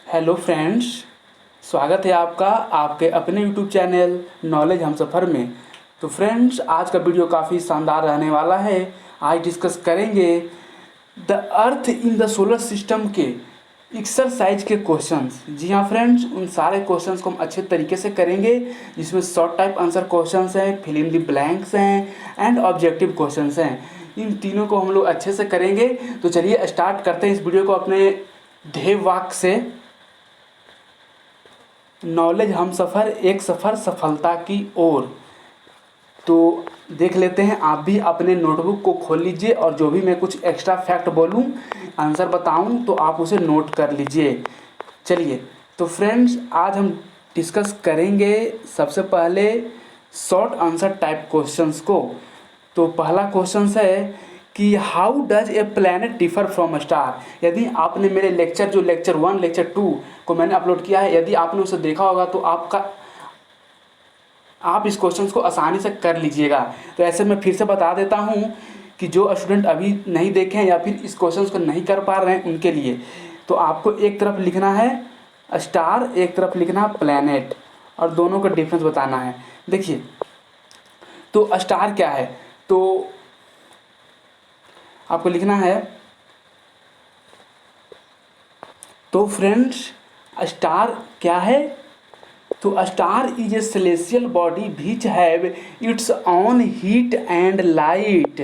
Hello friends, स्वागत है आपका आपके अपने यूट्यूब चैनल नॉलेज हमसफ़र में। तो फ्रेंड्स, आज का वीडियो काफ़ी शानदार रहने वाला है। आज डिस्कस करेंगे the earth in the solar system के एक्सरसाइज के क्वेश्चंस। जी हाँ फ्रेंड्स, उन सारे क्वेश्चंस को हम अच्छे तरीके से करेंगे, जिसमें शॉर्ट टाइप आंसर क्वेश्चंस हैं, फिल इन द ब्लैंक्स हैं एंड ऑब्जेक्टिव क्वेश्चंस हैं। इन तीनों को हम लोग अच्छे से करेंगे। तो चलिए स्टार्ट करते हैं इस वीडियो को अपने ध्येय वाक्य से। नॉलेज हम सफ़र, एक सफ़र सफलता की ओर। तो देख लेते हैं, आप भी अपने नोटबुक को खोल लीजिए और जो भी मैं कुछ एक्स्ट्रा फैक्ट बोलूं, आंसर बताऊं, तो आप उसे नोट कर लीजिए। चलिए, तो फ्रेंड्स आज हम डिस्कस करेंगे सबसे पहले शॉर्ट आंसर टाइप क्वेश्चंस को। तो पहला क्वेश्चन है कि how does a planet differ from star. यदि आपने मेरे लेक्चर जो लेक्चर 1 लेक्चर 2 को मैंने अपलोड किया है, यदि आपने उसे देखा होगा तो आप इस क्वेश्चन को आसानी से कर लीजिएगा। तो ऐसे मैं फिर से बता देता हूँ कि जो स्टूडेंट अभी नहीं देखे हैं या फिर इस क्वेश्चन को नहीं कर पा रहे हैं उनके लिए, तो आपको एक तरफ लिखना है स्टार, एक तरफ लिखना है प्लैनेट, और दोनों का डिफरेंस बताना है। देखिए, तो स्टार क्या है, तो आपको लिखना है, तो फ्रेंड्स स्टार क्या है, तो star is a celestial body which have it's on heat and light.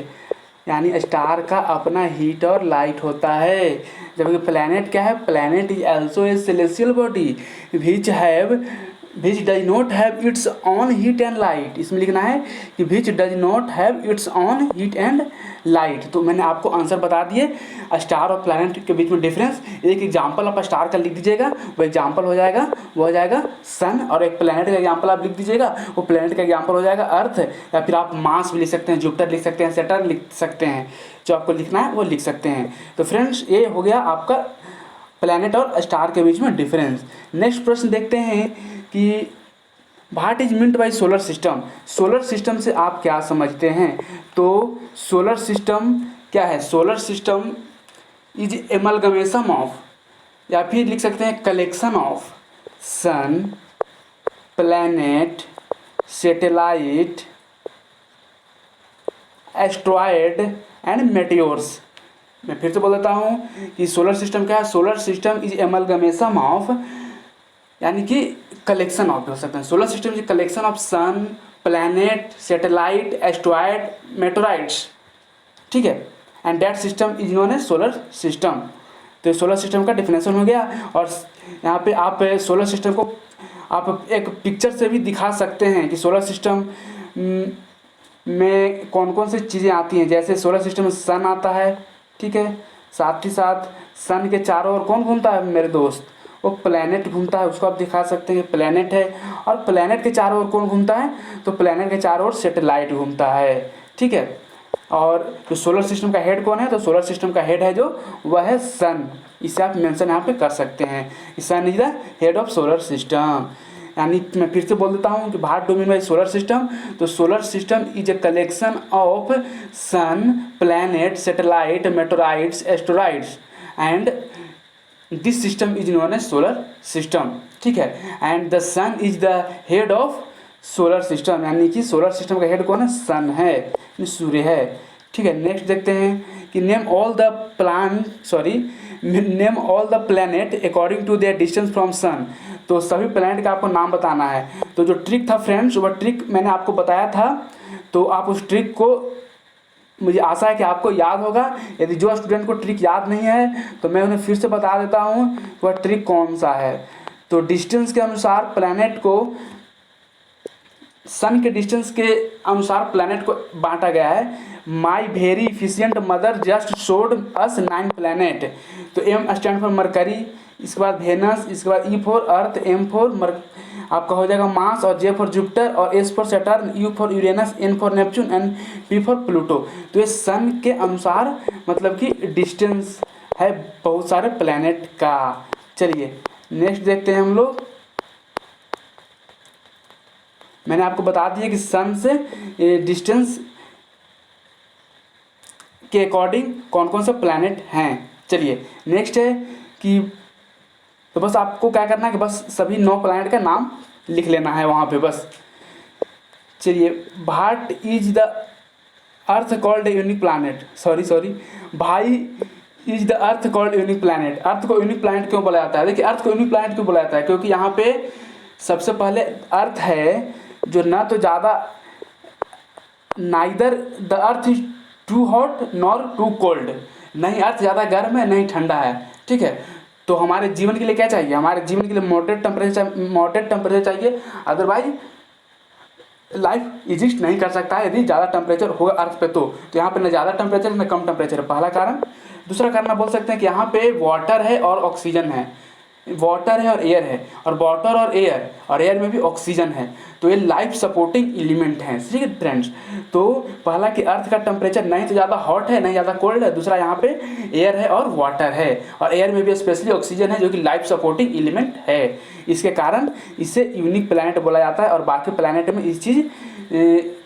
यानी स्टार का अपना हीट और लाइट होता है। जबकि प्लैनेट क्या है, planet is also a celestial body which does not have it's on heat and light. इसमें लिखना है कि which does not have it's on heat and light. तो मैंने आपको आंसर बता दिए स्टार और प्लैनेट के बीच में डिफरेंस। एक एग्जांपल आप स्टार का लिख दीजिएगा, वो एग्जांपल हो जाएगा, वो हो जाएगा सन, और एक प्लैनेट का एग्जांपल आप लिख दीजिएगा, वो प्लैनेट का एग्जांपल हो जाएगा अर्थ। या फिर आप मार्स भी लिख सकते हैं, जुपिटर लिख सकते हैं, सैटर्न लिख सकते हैं, जो आपको लिखना है वो लिख सकते हैं। तो फ्रेंड्स, ये हो गया आपका प्लैनेट और स्टार के बीच में डिफरेंस। नेक्स्ट प्रश्न देखते हैं कि what is meant by solar system. Solar system से आप क्या समझते हैं। तो सोलर सिस्टम क्या है, solar system is amalgamation of, या फिर लिख सकते हैं collection of sun, planet, satellite, asteroid and meteors. मैं फिर से बोल देता हूँ कि सोलर सिस्टम क्या है, solar system is amalgamation of, यानी कि कलेक्शन ऑफ हो सकते हैं। Solar system is collection of sun, planet, satellite, asteroid, meteoroids, ठीक है, and that system is known as solar system. तो सोलर सिस्टम का डिफिनेशन हो गया। और यहाँ पे आप सोलर सिस्टम को आप एक पिक्चर से भी दिखा सकते हैं कि सोलर सिस्टम में कौन कौन सी चीज़ें आती हैं। जैसे सोलर सिस्टम में सन आता है, ठीक है, साथ ही साथ सन के चारों ओर कौन घूमता है मेरे दोस्त, वो प्लैनेट घूमता है, उसको आप दिखा सकते हैं कि प्लैनेट है। और प्लैनेट के चारों ओर कौन घूमता है, तो प्लैनेट के चारों ओर सैटेलाइट घूमता है, ठीक है। और जो सोलर सिस्टम का हेड कौन है, तो सोलर सिस्टम का हेड है जो, वह है सन। इसे आप मेंशन यहाँ पे कर सकते हैं, sun is the head of solar system. यानी मैं फिर से बोल देता हूँ कि Bharat domain by solar system. तो solar system is a collection of sun, planet, satellite, meteoroids, asteroids, and this system is known as solar system, ठीक है। And the sun is the head of solar system, यानी कि solar system का head कौन है, सन है, सूर्य है, ठीक है। नेक्स्ट देखते हैं कि name all the planet according to their distance from sun. तो सभी प्लैनेट का आपको नाम बताना है। तो जो ट्रिक था फ्रेंड्स, वह ट्रिक मैंने आपको बताया था, तो आप उस ट्रिक को, मुझे आशा है कि आपको याद होगा। यदि जो स्टूडेंट को ट्रिक याद नहीं है तो मैं उन्हें फिर से बता देता हूँ वह ट्रिक कौन सा है। तो डिस्टेंस के अनुसार प्लैनेट को, सन के डिस्टेंस के अनुसार प्लैनेट को बांटा गया है। My very efficient mother just showed us 9 planet. तो एम स्टैंड फॉर मरकरी, इसके बाद वेनस, इसके बाद E for Earth, M for आपका हो जाएगा मार्स, और जे फॉर जुपिटर, और S for Saturn, U for Uranus, N for Neptune and P for Pluto. तो ये सन के अनुसार मतलब कि डिस्टेंस है बहुत सारे प्लैनेट का। चलिए नेक्स्ट देखते हैं हम लोग। मैंने आपको बता दिया कि सन से डिस्टेंस के अकॉर्डिंग कौन कौन से प्लैनेट हैं। चलिए नेक्स्ट है कि तो बस आपको क्या करना है कि बस सभी 9 प्लैनेट का नाम लिख लेना है वहाँ पे बस। चलिए, what is the earth called unique planet, sorry भाई, is the earth called unique planet. Earth को यूनिक प्लैनेट क्यों बोला जाता है? देखिए, अर्थ को यूनिक प्लैनेट क्यों बोला जाता है, क्योंकि यहाँ पे सबसे पहले अर्थ है जो ना तो ज़्यादा, neither the earth is too hot nor too cold, नहीं अर्थ ज़्यादा गर्म है नहीं ठंडा है, ठीक है। तो हमारे जीवन के लिए क्या चाहिए? हमारे जीवन के लिए मॉडरेट टेम्परेचर चाहिए, अदरवाइज लाइफ एग्जिस्ट नहीं कर सकता है यदि ज़्यादा टेम्परेचर होगा अर्थ पे। तो यहाँ पे ना ज़्यादा टेम्परेचर ना कम टेम्परेचर है, पहला कारण। दूसरा कारण आप बोल सकते हैं कि यहाँ पे वाटर है और ऑक्सीजन है, वाटर है और एयर है, और वाटर और एयर में भी ऑक्सीजन है, तो ये लाइफ सपोर्टिंग एलिमेंट हैं, ठीक है फ्रेंड्स। तो पहला कि अर्थ का टेम्परेचर नहीं तो ज़्यादा हॉट है नहीं ज़्यादा कोल्ड है, दूसरा यहाँ पे एयर है और वाटर है, और एयर में भी स्पेशली ऑक्सीजन है जो कि लाइफ सपोर्टिंग एलिमेंट है। इसके कारण इसे यूनिक प्लैनेट बोला जाता है, और बाकी प्लैनेट में इस चीज़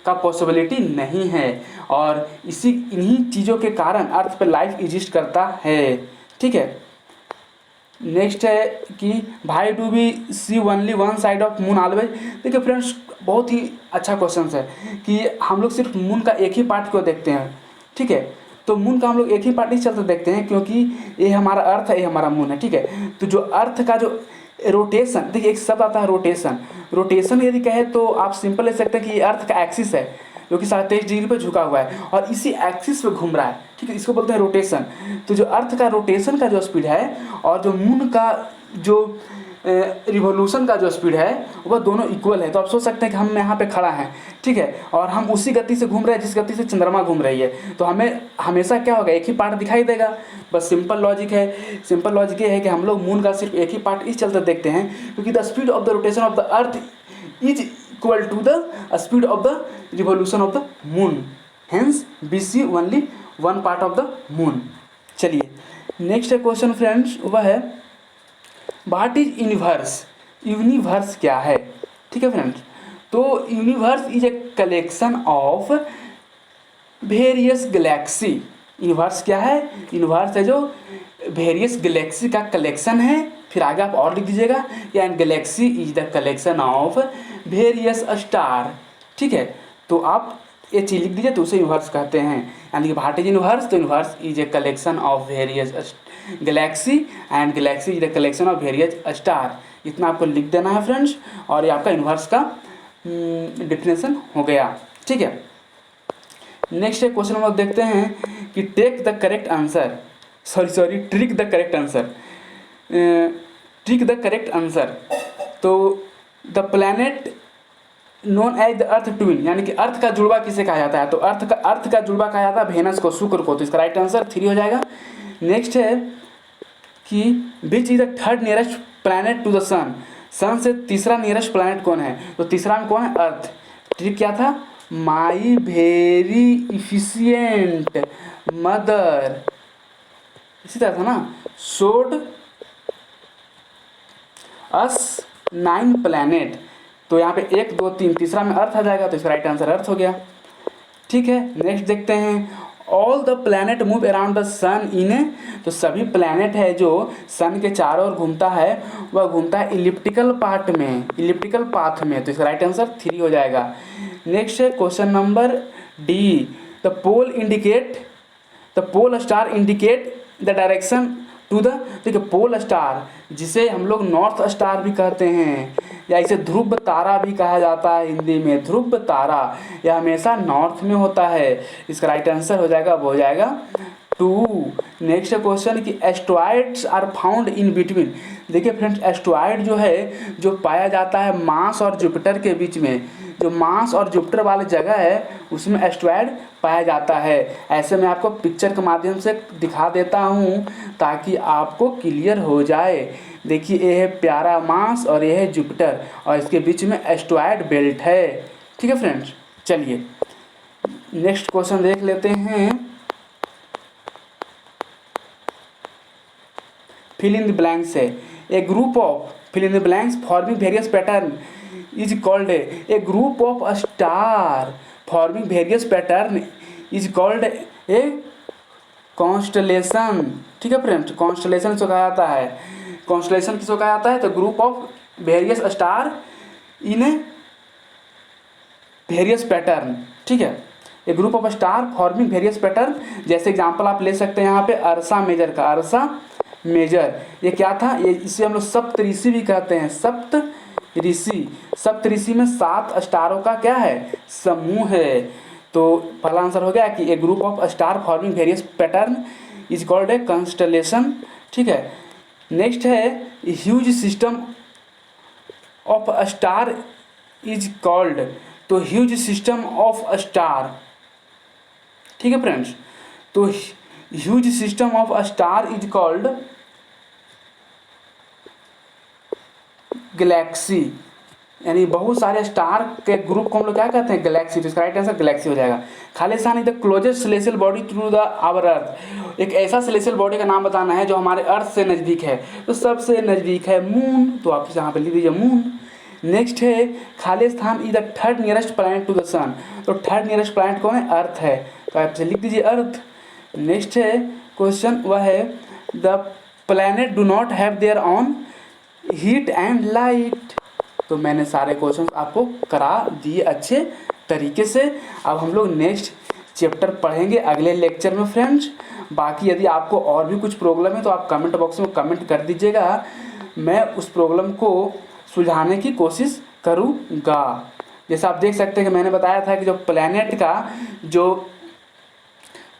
का पॉसिबिलिटी नहीं है, और इन्हीं चीज़ों के कारण अर्थ पर लाइफ एग्जिस्ट करता है, ठीक है। नेक्स्ट है कि भाई do we see only one side of moon always. देखिए फ्रेंड्स, बहुत ही अच्छा क्वेश्चन है कि हम लोग सिर्फ मून का एक ही पार्ट क्यों देखते हैं, ठीक है। तो मून का हम लोग एक ही पार्ट इस चलते देखते हैं क्योंकि ये हमारा अर्थ है, ये हमारा मून है, ठीक है। तो जो अर्थ का जो रोटेशन, देखिए एक शब्द आता है रोटेशन यदि कहे तो आप सिंपल ले सकते हैं कि ये अर्थ का एक्सिस है जो कि 23.5 डिग्री पर झुका हुआ है और इसी एक्सिस पे घूम रहा है, ठीक है, इसको बोलते हैं रोटेशन। तो जो अर्थ का रोटेशन का जो स्पीड है और जो मून का जो रिवोल्यूशन का जो स्पीड है वह दोनों इक्वल है। तो आप सोच सकते हैं कि हम यहाँ पे खड़ा हैं, ठीक है, और हम उसी गति से घूम रहे हैं जिस गति से चंद्रमा घूम रही है, तो हमें हमेशा क्या होगा, एक ही पार्ट दिखाई देगा। बस सिंपल लॉजिक ये है कि हम लोग मून का सिर्फ एक ही पार्ट इस चलते देखते हैं क्योंकि the speed of the rotation of the earth is equal to the speed of the revolution of the moon, hence we see only one part of the moon. चलिए, नेक्स्ट क्वेश्चन फ्रेंड्स वह है what is universe. Universe क्या है, ठीक है friends. तो universe is a collection of various Galaxy. Universe क्या है? यूनिवर्स है जो वेरियस गैलेक्सी का कलेक्शन है, फिर आगे आप और लिख दीजिएगा, and Galaxy is the collection of various star, ठीक है। तो आप ये चीज़ लिख दीजिए तो उसे यूनिवर्स कहते हैं, यानी कि व्हाट इज यूनिवर्स, तो universe is a collection of various Galaxy and Galaxy is the collection of various star. इतना आपको लिख देना है फ्रेंड्स, और ये आपका यूनिवर्स का डिफिनेशन हो गया, ठीक है। नेक्स्ट क्वेश्चन हम लोग देखते हैं कि take the correct answer, trick the correct answer, trick the correct answer. तो the planet known as the earth twin, यानी कि अर्थ का जुड़वा किसे कहा जाता है? तो अर्थ का जुड़वा कहा जाता है वेनस को, शुक्र को। तो इसका राइट आंसर 3 हो जाएगा। नेक्स्ट है कि which is the third nearest planet to the sun. Sun से तीसरा नियरेस्ट प्लैनेट कौन है? तो तीसरा में कौन है? अर्थ। ट्रिक क्या था? माई वेरी इफिशियंट मदर, इसी तरह था ना, शोड अस 9 प्लैनेट। तो यहाँ पे 1 2 3 तीसरा में अर्थ आ जाएगा, तो इसका राइट आंसर अर्थ हो गया, ठीक है। नेक्स्ट देखते हैं all the planet move around the sun in, तो सभी प्लैनेट है जो सन के चारों ओर घूमता है वह घूमता है इलिप्टिकल पाथ में, तो इसका राइट आंसर 3 हो जाएगा। नेक्स्ट है question number D, the pole star indicate the direction to the, देखिए पोल स्टार जिसे हम लोग नॉर्थ स्टार भी कहते हैं या इसे ध्रुव तारा भी कहा जाता है हिंदी में, ध्रुव तारा, यह हमेशा नॉर्थ में होता है। इसका राइट आंसर हो जाएगा, वो हो जाएगा 2। नेक्स्ट क्वेश्चन कि asteroids are found in between. देखिए फ्रेंड्स, एस्ट्रॉइड जो है जो पाया जाता है मार्स और जुपिटर के बीच में, जो मार्स और जुपिटर वाली जगह है उसमें एस्ट्रॉइड पाया जाता है। ऐसे मैं आपको पिक्चर के माध्यम से दिखा देता हूँ ताकि आपको क्लियर हो जाए। देखिए ये है प्यारा मार्स और ये है जुपिटर और इसके बीच में एस्ट्रॉइड बेल्ट है, ठीक है फ्रेंड्स। चलिए नेक्स्ट क्वेश्चन देख लेते हैं। फिल इन द ब्लैंक्स है, a group of fill in the blanks forming various pattern is called, a group of star forming various pattern is called a constellation, ठीक है फ्रेंड्स। कॉन्स्टलेशन से कहा जाता है कॉन्स्टलेशन किसको कहा जाता है? तो group of various star in a various pattern, ठीक है, a group of star forming various pattern. जैसे एग्जांपल आप ले सकते हैं यहाँ पे अर्सा मेजर का, अर्सा मेजर ये क्या था? ये इसे हम लोग सप्तऋषि भी कहते हैं, सप्तऋषि। सप्तऋषि में 7 स्टारों का क्या है? समूह है। तो पहला आंसर हो गया कि a group of star forming various pattern is called a constellation, ठीक है। नेक्स्ट है huge system of star is called, तो ह्यूज सिस्टम ऑफ स्टार, ठीक है फ्रेंड्स, तो huge system of star is called galaxy, यानी बहुत सारे स्टार के ग्रुप को हम लोग क्या कहते हैं? गैलेक्सी। तो इसका राइट आंसर गैलेक्सी हो जाएगा। Khalistan is the closest celestial body to the our earth, एक ऐसा सेलेस्टियल बॉडी का नाम बताना है जो हमारे अर्थ से नज़दीक है। तो सबसे नज़दीक है मून, तो आप यहाँ पे लिख दीजिए मून। नेक्स्ट है Khalistan is the third nearest planet to the sun, तो थर्ड नियरेस्ट प्लैनेट कौन है? अर्थ है, तो आप लिख दीजिए अर्थ। नेक्स्ट है क्वेश्चन, वह है the planet do not have their on heat and light. तो मैंने सारे क्वेश्चन आपको करा दिए अच्छे तरीके से। अब हम लोग नेक्स्ट चैप्टर पढ़ेंगे अगले लेक्चर में फ्रेंड्स। बाकी यदि आपको और भी कुछ प्रॉब्लम है तो आप कमेंट बॉक्स में कमेंट कर दीजिएगा, मैं उस प्रॉब्लम को सुलझाने की कोशिश करूँगा। जैसे आप देख सकते हैं कि मैंने बताया था कि जो प्लैनेट का जो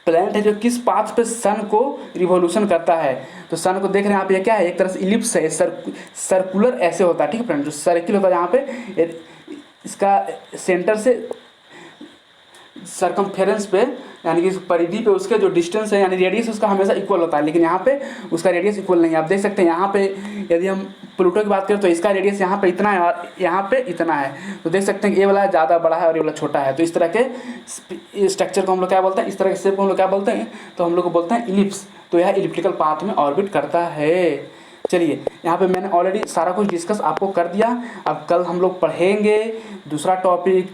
प्लैनेट है जो किस पाथ पे सन को रिवॉल्यूशन करता है, तो सन को देख रहे हैं आप, ये क्या है? एक तरह से इलिप्स है, सर्कुलर ऐसे होता है, ठीक है फ्रेंड, जो सर्किल होता है यहाँ पे इसका सेंटर से सरकमफेरेंस पे यानी कि परिधि पे उसके जो डिस्टेंस है यानी रेडियस उसका हमेशा इक्वल होता है, लेकिन यहाँ पे उसका रेडियस इक्वल नहीं है। आप देख सकते हैं यहाँ पे यदि हम प्लूटो की बात करें तो इसका रेडियस यहाँ पे इतना है और यहाँ पे इतना है, तो देख सकते हैं कि ये वाला ज़्यादा बड़ा है और ये वाला छोटा है। तो इस तरह के स्ट्रक्चर को हम लोग क्या बोलते हैं? इस तरह के शेप को हम लोग क्या बोलते हैं? तो हम लोग को बोलते हैं इलिप्स। तो यह इलिप्टिकल पाथ में ऑर्बिट करता है। चलिए यहाँ पे मैंने ऑलरेडी सारा कुछ डिस्कस आपको कर दिया। अब कल हम लोग पढ़ेंगे दूसरा topic,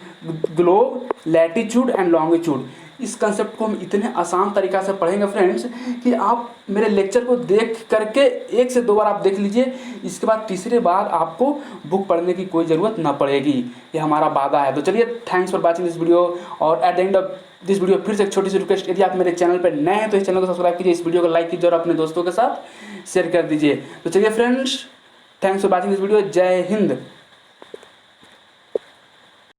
globe, latitude and longitude. इस कंसेप्ट को हम इतने आसान तरीक़ा से पढ़ेंगे फ्रेंड्स कि आप मेरे लेक्चर को देख करके 1 से 2 बार आप देख लीजिए, इसके बाद तीसरे बार आपको बुक पढ़ने की कोई ज़रूरत ना पड़ेगी, ये हमारा वादा है। तो चलिए, thanks for watching this video. और at the end of this video फिर से एक छोटी सी रिक्वेस्ट, यदि आप मेरे चैनल पर नए हैं तो इस चैनल को सब्सक्राइब कीजिए, इस वीडियो को लाइक कीजिए और अपने दोस्तों के साथ शेयर कर दीजिए। तो चलिए friends, thanks for watching this video. जय हिंद।